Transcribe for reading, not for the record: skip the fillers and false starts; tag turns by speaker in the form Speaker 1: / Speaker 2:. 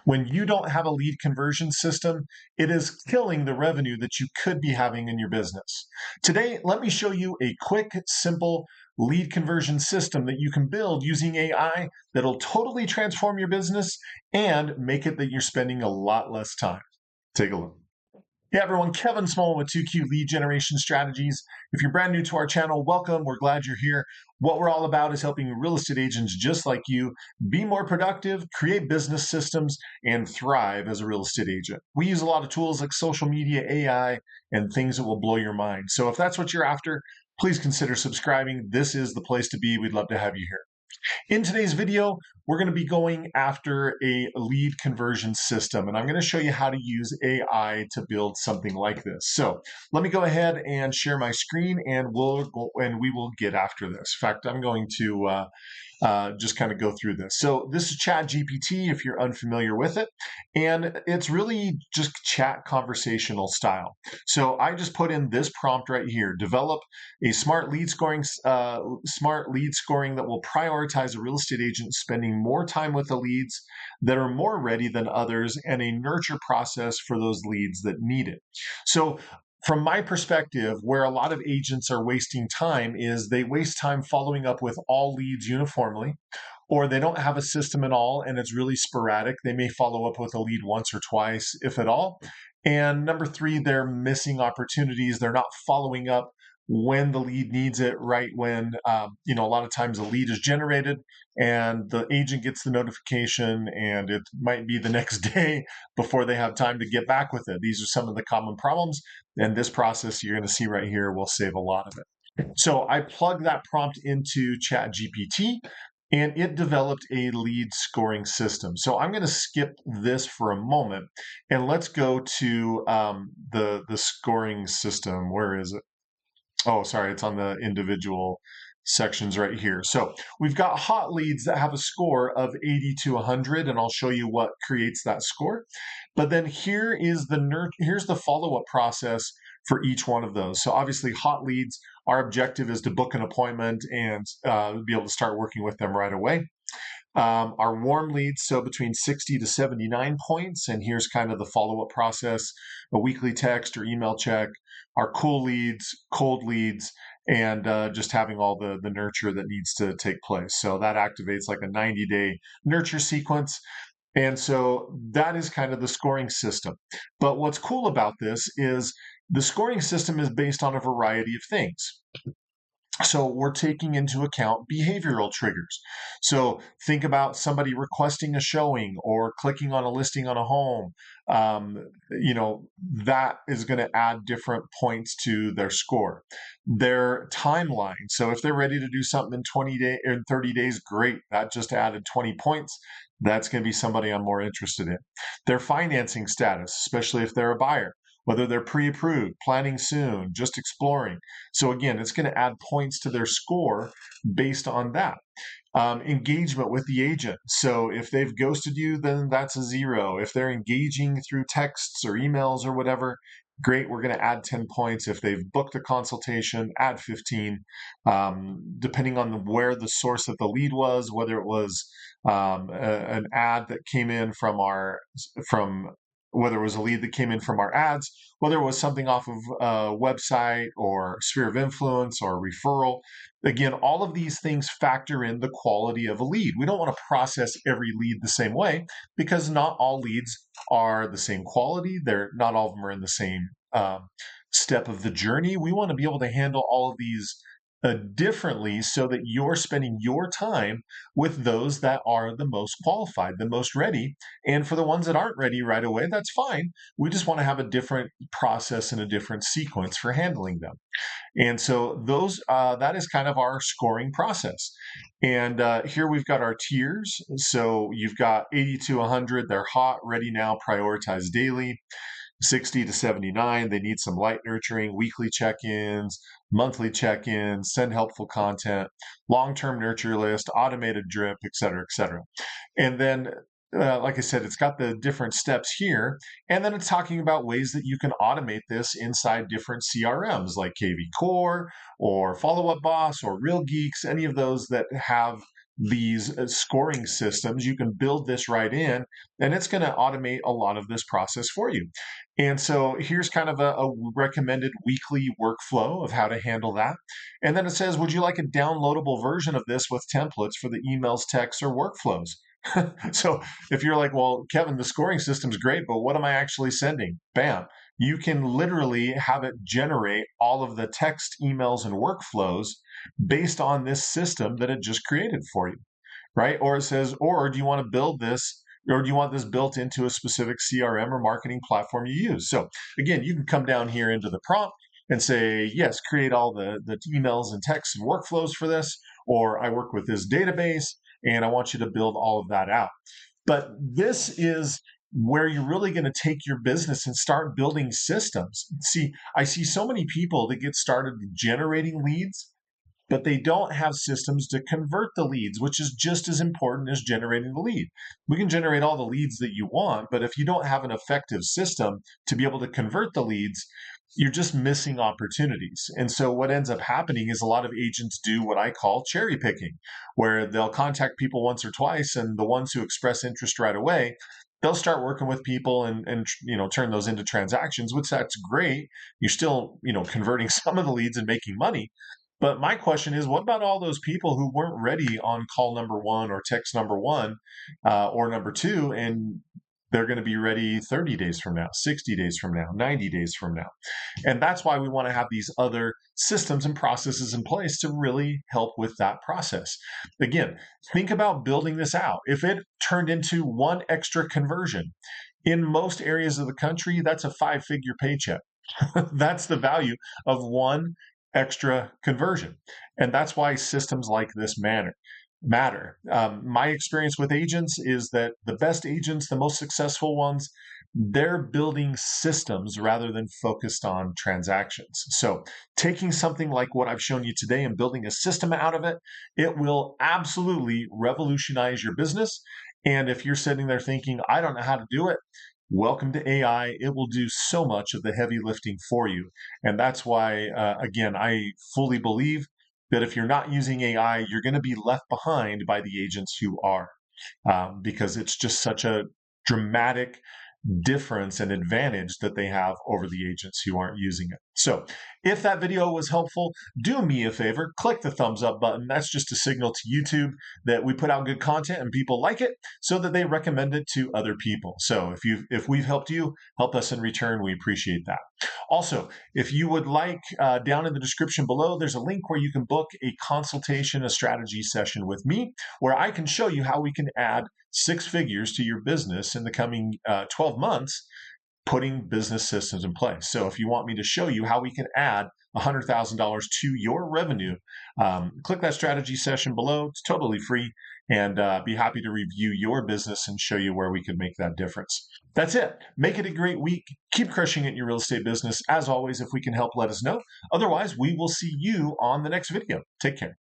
Speaker 1: When you don't have a lead conversion system, it is killing the revenue that you could be having in your business. Today, let me show you a quick, simple lead conversion system that you can build using AI that'll totally transform your business and make it that you're spending a lot less time. Take a look. Hey everyone, Kevin Small with 2Q Lead Generation Strategies. If you're brand new to our channel, welcome. We're glad you're here. What we're all about is helping real estate agents just like you be more productive, create business systems, and thrive as a real estate agent. We use a lot of tools like social media, AI, and things that will blow your mind. So if that's what you're after, please consider subscribing. This is the place to be. We'd love to have you here. In today's video, we're going to be going after a lead conversion system, and I'm going to show you how to use AI to build something like this. So let me go ahead and share my screen, and we will get after this. In fact, I'm going to just kind of go through this. So this is ChatGPT, if you're unfamiliar with it, and it's really just chat conversational style. So I just put in this prompt right here: develop a smart lead scoring that will prioritize a real estate agent spending more time with the leads that are more ready than others, and a nurture process for those leads that need it. So from my perspective, where a lot of agents are wasting time is they waste time following up with all leads uniformly, or they don't have a system at all and it's really sporadic. They may follow up with a lead once or twice, if at all. And number three, they're missing opportunities. They're not following up when the lead needs it, right when, a lot of times a lead is generated and the agent gets the notification and it might be the next day before they have time to get back with it. These are some of the common problems, and this process you're going to see right here will save a lot of it. So I plugged that prompt into ChatGPT, and it developed a lead scoring system. So I'm going to skip this for a moment, and let's go to the scoring system. Where is it? Oh, sorry, it's on the individual sections right here. So we've got hot leads that have a score of 80 to 100, and I'll show you what creates that score. But then here's the follow-up process for each one of those. So obviously hot leads, our objective is to book an appointment and be able to start working with them right away. Our warm leads, so between 60 to 79 points, and here's kind of the follow-up process: a weekly text or email check. Our cool leads, cold leads, and just having all the nurture that needs to take place. So that activates like a 90-day nurture sequence. And so that is kind of the scoring system. But what's cool about this is the scoring system is based on a variety of things. So we're taking into account behavioral triggers. So think about somebody requesting a showing or clicking on a listing on a home. That is going to add different points to their score. Their timeline. So if they're ready to do something in 20 days or 30 days, great. That just added 20 points. That's going to be somebody I'm more interested in. Their financing status, especially if they're a buyer, whether they're pre-approved, planning soon, just exploring. So again, it's going to add points to their score based on that. Engagement with the agent. So if they've ghosted you, then that's a 0. If they're engaging through texts or emails or whatever, great, we're going to add 10 points. If they've booked a consultation, add 15, depending on where the source of the lead was, whether it was an ad that came in from whether it was a lead that came in from our ads, whether it was something off of a website or sphere of influence or referral. Again, all of these things factor in the quality of a lead. We don't want to process every lead the same way because not all leads are the same quality. Not all of them are in the same step of the journey. We want to be able to handle all of these differently so that you're spending your time with those that are the most qualified, the most ready. And for the ones that aren't ready right away, that's fine. We just want to have a different process and a different sequence for handling them. And so that is kind of our scoring process. And here we've got our tiers. So you've got 80 to 100, they're hot, ready now, prioritize daily. 60 to 79, they need some light nurturing, weekly check-ins, monthly check-ins, send helpful content, long-term nurture list, automated drip, et cetera, et cetera. And then, like I said, it's got the different steps here. And then it's talking about ways that you can automate this inside different CRMs like KV Core or Follow Up Boss or Real Geeks, any of those that have these scoring systems. You can build this right in, and it's going to automate a lot of this process for you. And so here's kind of a recommended weekly workflow of how to handle that. And then it says, would you like a downloadable version of this with templates for the emails, texts, or workflows? So if you're like, well, Kevin, the scoring system's great, but what am I actually sending? Bam. You can literally have it generate all of the text, emails, and workflows based on this system that it just created for you, right? Or it says, or do you want to build this, or do you want this built into a specific CRM or marketing platform you use? So again, you can come down here into the prompt and say, yes, create all the emails and texts and workflows for this, or I work with this database and I want you to build all of that out. But this is where you're really going to take your business and start building systems. See, I see so many people that get started generating leads, but they don't have systems to convert the leads, which is just as important as generating the lead. We can generate all the leads that you want, but if you don't have an effective system to be able to convert the leads, you're just missing opportunities. And so what ends up happening is a lot of agents do what I call cherry picking, where they'll contact people once or twice, and the ones who express interest right away, they'll start working with people and turn those into transactions, which that's great. You're still converting some of the leads and making money. But my question is, what about all those people who weren't ready on call number one or text number one or number two, and they're going to be ready 30 days from now, 60 days from now, 90 days from now? And that's why we want to have these other systems and processes in place to really help with that process. Again, think about building this out. If it turned into one extra conversion, in most areas of the country, that's a 5-figure paycheck. That's the value of one extra conversion. And that's why systems like this matter. My experience with agents is that the best agents, the most successful ones, they're building systems rather than focused on transactions. So taking something like what I've shown you today and building a system out of it, it will absolutely revolutionize your business. And if you're sitting there thinking, I don't know how to do it, welcome to AI. It will do so much of the heavy lifting for you. And that's why, again, I fully believe that if you're not using AI, you're going to be left behind by the agents who are, because it's just such a dramatic difference and advantage that they have over the agents who aren't using it. So if that video was helpful, do me a favor, click the thumbs up button. That's just a signal to YouTube that we put out good content and people like it, so that they recommend it to other people. So if we've helped you, help us in return. We appreciate that. Also, if you would like, down in the description below, there's a link where you can book a consultation, a strategy session with me, where I can show you how we can add 6 figures to your business in the coming 12 months, putting business systems in place. So if you want me to show you how we can add $100,000 to your revenue, click that strategy session below. It's totally free, and be happy to review your business and show you where we can make that difference. That's it. Make it a great week. Keep crushing it in your real estate business. As always, if we can help, let us know. Otherwise, we will see you on the next video. Take care.